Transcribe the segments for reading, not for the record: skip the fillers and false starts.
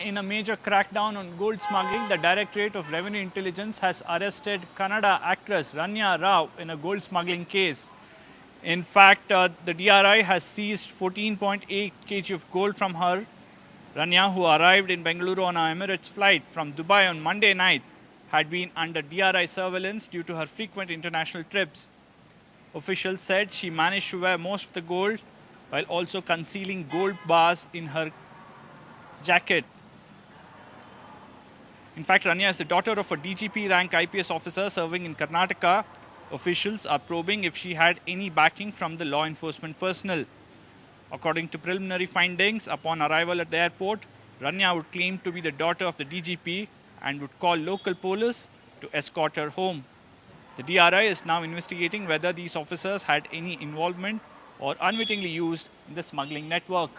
In a major crackdown on gold smuggling, the Directorate of Revenue Intelligence has arrested Kannada actress Ranya Rao in a gold smuggling case. In fact, the DRI has seized 14.8 kg of gold from her. Ranya, who arrived in Bengaluru on an Emirates flight from Dubai on Monday night, had been under DRI surveillance due to her frequent international trips. Officials said she managed to wear most of the gold while also concealing gold bars in her jacket. In fact, Ranya is the daughter of a DGP rank IPS officer serving in Karnataka. Officials are probing if she had any backing from the law enforcement personnel. According to preliminary findings, upon arrival at the airport, Ranya would claim to be the daughter of the DGP and would call local police to escort her home. The DRI is now investigating whether these officers had any involvement or unwittingly used in the smuggling network.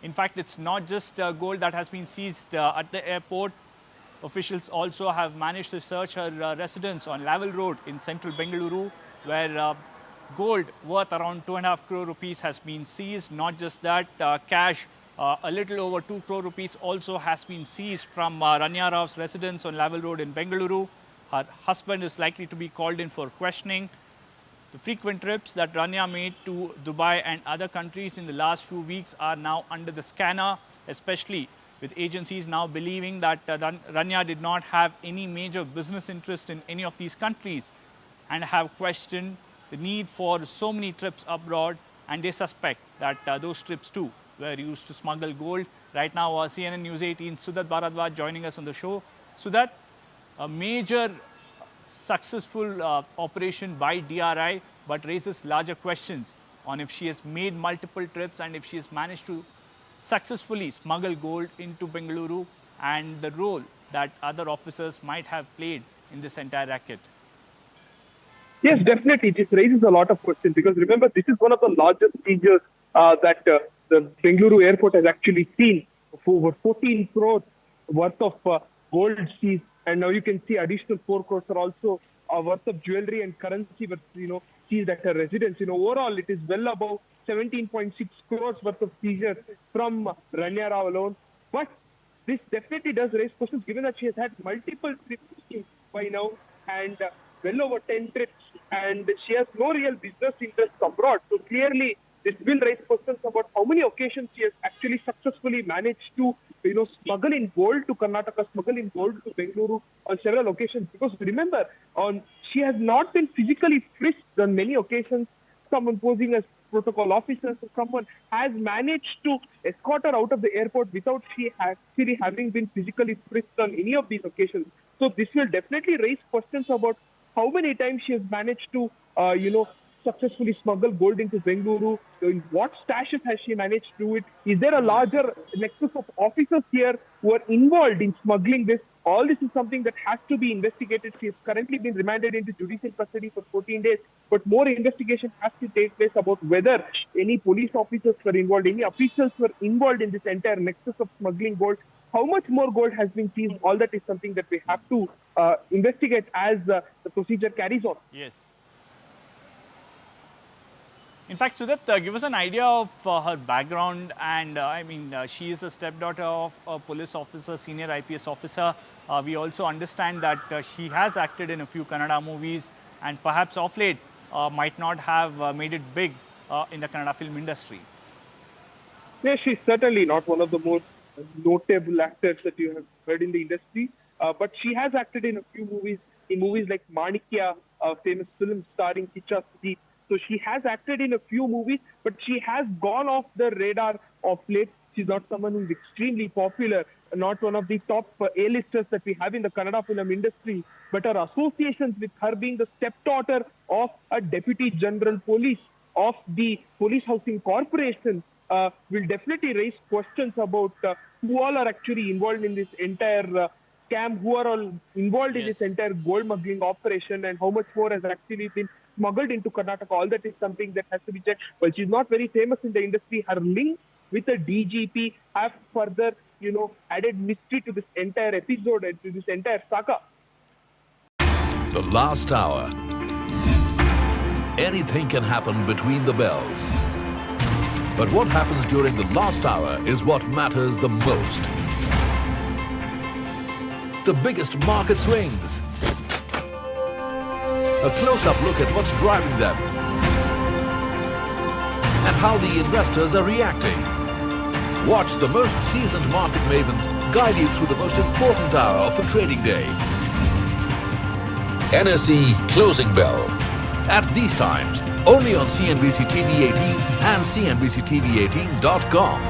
In fact, it's not just gold that has been seized at the airport. Officials also have managed to search her residence on Lavelle Road in central Bengaluru, where gold worth around 2.5 crore rupees has been seized. Not just that, cash a little over 2 crore rupees also has been seized from Ranya Rao's residence on Lavelle Road in Bengaluru. Her husband is likely to be called in for questioning. The frequent trips that Ranya made to Dubai and other countries in the last few weeks are now under the scanner, especially with agencies now believing that Ranya did not have any major business interest in any of these countries and have questioned the need for so many trips abroad, and they suspect that those trips too were used to smuggle gold. Right now, CNN News 18 Sudat Bharadwaj joining us on the show. Sudat, a major successful operation by DRI, but raises larger questions on if she has made multiple trips and if she has managed to successfully smuggle gold into Bengaluru, and the role that other officers might have played in this entire racket. Yes, definitely. This raises a lot of questions because remember, this is one of the largest seizures that the Bengaluru airport has actually seen. For over 14 crores worth of gold seized, and now you can see additional 4 crores are also worth of jewelry and currency, but seized at her residence. Overall, it is well above 17.6 crores worth of seizure from Ranya Rao alone. But this definitely does raise questions given that she has had multiple trips by now and well over 10 trips, and she has no real business interests abroad. So clearly, this will raise questions about how many occasions she has actually successfully managed to, smuggle in gold to Karnataka, smuggle in gold to Bengaluru on several occasions. Because remember, she has not been physically frisked on many occasions. Someone posing as protocol officers or someone has managed to escort her out of the airport without she actually having been physically frisked on any of these occasions. So this will definitely raise questions about how many times she has managed to, successfully smuggle gold into Bengaluru. In what stashes has she managed to do it? Is there a larger nexus of officers here who are involved in smuggling this? All this is something that has to be investigated. She has currently been remanded into judicial custody for 14 days, but more investigation has to take place about whether any police officers were involved, any officials were involved in this entire nexus of smuggling gold. How much more gold has been seized? All that is something that we have to investigate as the procedure carries on. Yes. In fact, Sudat, give us an idea of her background, and she is a stepdaughter of a police officer, senior IPS officer. We also understand that she has acted in a few Kannada movies, and perhaps of late might not have made it big in the Kannada film industry. Yes, she's certainly not one of the most notable actors that you have heard in the industry, but she has acted in a few movies like Manikya, a famous film starring Kicha Sudeep. So she has acted in a few movies, but she has gone off the radar of late. She's not someone who's extremely popular, not one of the top A-listers that we have in the Kannada film industry, but her associations with her being the stepdaughter of a Deputy General Police of the Police Housing Corporation will definitely raise questions about who all are actually involved in this entire scam, who are all involved in this entire gold smuggling operation, and how much more has actually been smuggled into Karnataka. All that is something that has to be checked. Well, she's not very famous in the industry. Her links with the DGP have further, added mystery to this entire episode and to this entire saga. The last hour. Anything can happen between the bells. But what happens during the last hour is what matters the most. The biggest market swings. A close-up look at what's driving them and how the investors are reacting. Watch the most seasoned market mavens guide you through the most important hour of the trading day. NSE Closing Bell. At these times, only on CNBC TV 18 and CNBCTV18.com.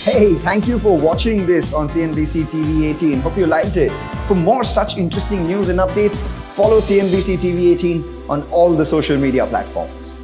Hey, thank you for watching this on CNBC TV 18. Hope you liked it. For more such interesting news and updates, follow CNBC TV 18 on all the social media platforms.